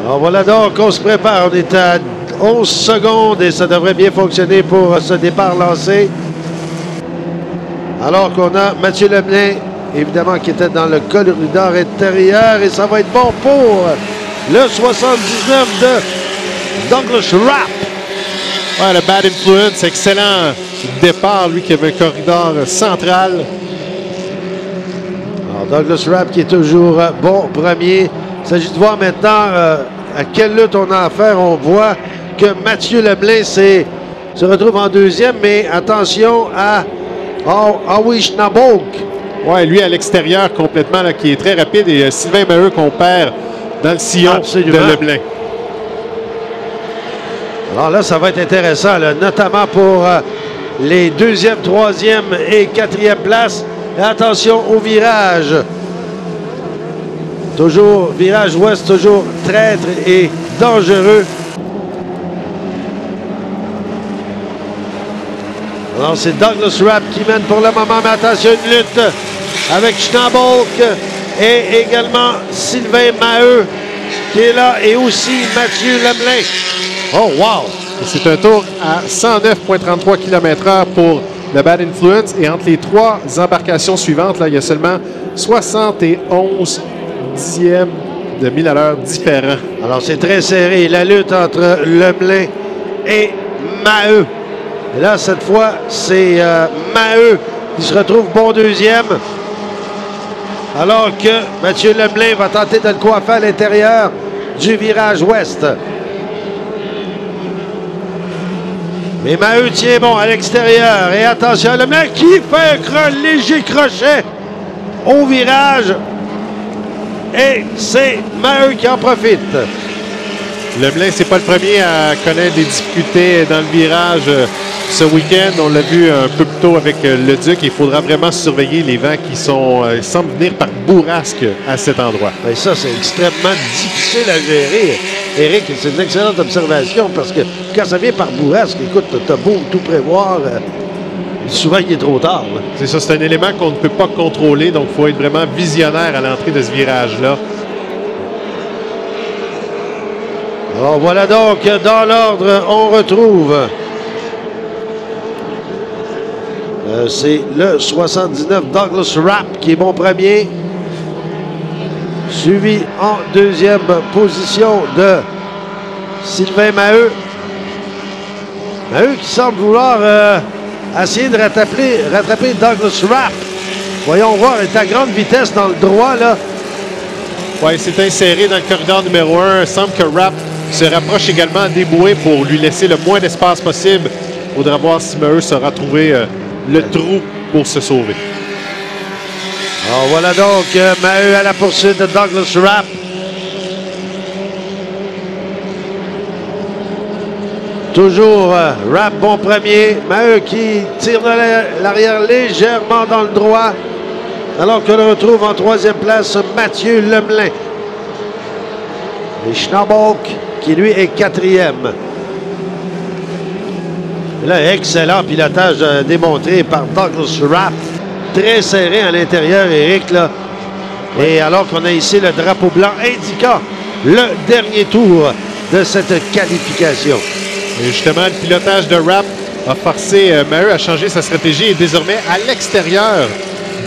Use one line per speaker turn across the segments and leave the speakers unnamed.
Alors voilà donc, on se prépare. On est à 11 secondes et ça devrait bien fonctionner pour ce départ lancé. Alors qu'on a Mathieu Lemlin, évidemment, qui était dans le corridor intérieur. Et ça va être bon pour le 79 de Douglas Rapp.
Ouais, le Bad Influence, excellent départ, lui qui avait un corridor central.
Alors Douglas Rapp qui est toujours bon premier. Il s'agit de voir maintenant à quelle lutte on a affaire. On voit que Mathieu Lemlin se retrouve en deuxième, mais attention à Awish Nabok.
Oui, lui à l'extérieur complètement, là, qui est très rapide. Et Sylvain Maheu qu'on perd dans le sillon de Lemlin.
Alors là, ça va être intéressant, là, notamment pour les deuxième, troisième et quatrième places. Et attention au virage. Toujours, virage ouest, toujours traître et dangereux. Alors, c'est Douglas Rapp qui mène pour le moment, mais attention, une lutte avec Schnabelk et également Sylvain Maheu qui est là, et aussi Mathieu Lemlin. Oh, wow!
C'est un tour à 109,33 km/h pour le Bad Influence. Et entre les trois embarcations suivantes, là, il y a seulement 71 dixièmes de mille à l'heure différents.
Alors, c'est très serré. La lutte entre Lemlin et Maheu. Et là, cette fois, c'est Maheu qui se retrouve bon deuxième. Alors que Mathieu Lemlin va tenter de le coiffer à l'intérieur du virage ouest. Mais Maheu tient bon à l'extérieur. Et attention, Lemlin qui fait un léger crochet au virage. Et c'est Maheu qui en profite.
Lemlin, c'est pas le premier à connaître des difficultés dans le virage ce week-end. On l'a vu un peu plus tôt avec le Duc. Il faudra vraiment surveiller les vents qui semblent venir par bourrasque à cet endroit.
Et ça, c'est extrêmement difficile à gérer. Éric, c'est une excellente observation parce que quand ça vient par bourrasque, écoute, t'as beau tout prévoir, souvent il est trop tard.
C'est ça, c'est un élément qu'on ne peut pas contrôler, donc il faut être vraiment visionnaire à l'entrée de ce virage-là.
Alors voilà donc, dans l'ordre, on retrouve... c'est le 79 Douglas Rapp qui est bon premier. Suivi en deuxième position de Sylvain Maheu. Maheu qui semble vouloir essayer de rattraper Douglas Rapp. Voyons voir, il est à grande vitesse dans le droit, là.
Oui, c'est inséré dans le corridor numéro 1. Il semble que Rapp se rapproche également des bouées pour lui laisser le moins d'espace possible. Il faudra voir si Maheu saura trouver le trou pour se sauver.
Alors voilà donc Maheu à la poursuite de Douglas Rapp. Toujours Rapp bon premier. Maheu qui tire de l'arrière légèrement dans le droit. Alors que l'on retrouve en troisième place Mathieu Lemlin. Et Schnabelk qui lui est quatrième. Là, excellent pilotage démontré par Douglas Rapp. Très serré à l'intérieur, Éric, là. Et alors qu'on a ici le drapeau blanc indiquant le dernier tour de cette qualification.
Et justement, le pilotage de Rapp a forcé Maheu à changer sa stratégie et désormais à l'extérieur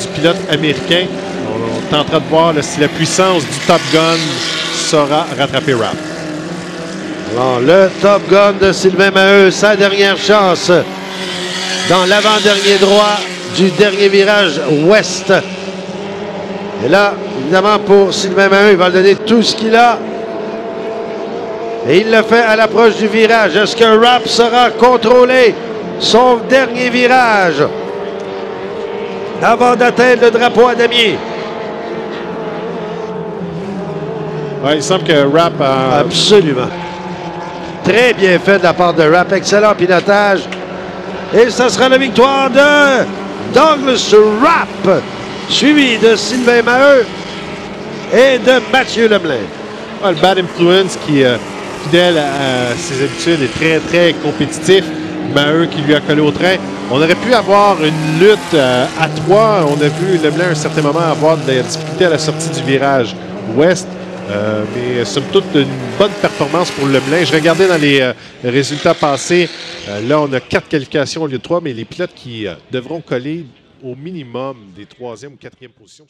du pilote américain. On tentera de voir là, si la puissance du Top Gun saura rattraper Rapp.
Alors, le Top Gun de Sylvain Maheu, sa dernière chance dans l'avant-dernier droit du dernier virage ouest. Et là, évidemment, pour Sylvain Maheu, il va donner tout ce qu'il a. Et il le fait à l'approche du virage. Est-ce que Rapp sera contrôlé son dernier virage avant d'atteindre le drapeau à damier?
Ouais, il semble que Rapp a...
Absolument. Très bien fait de la part de Rapp. Excellent pilotage. Et ça sera la victoire de Douglas Rapp, suivi de Sylvain Maheu et de Mathieu Lemlin.
Ouais, le Bad Influence qui, fidèle à ses habitudes, est très, très compétitif. Maheu qui lui a collé au train. On aurait pu avoir une lutte à trois. On a vu Lemlin à un certain moment avoir de la difficulté à la sortie du virage ouest. Mais somme toute, une bonne performance pour Lemelin. Je regardais dans les résultats passés. Là, on a 4 qualifications au lieu de 3, mais les pilotes qui devront coller au minimum des 3e ou 4e positions.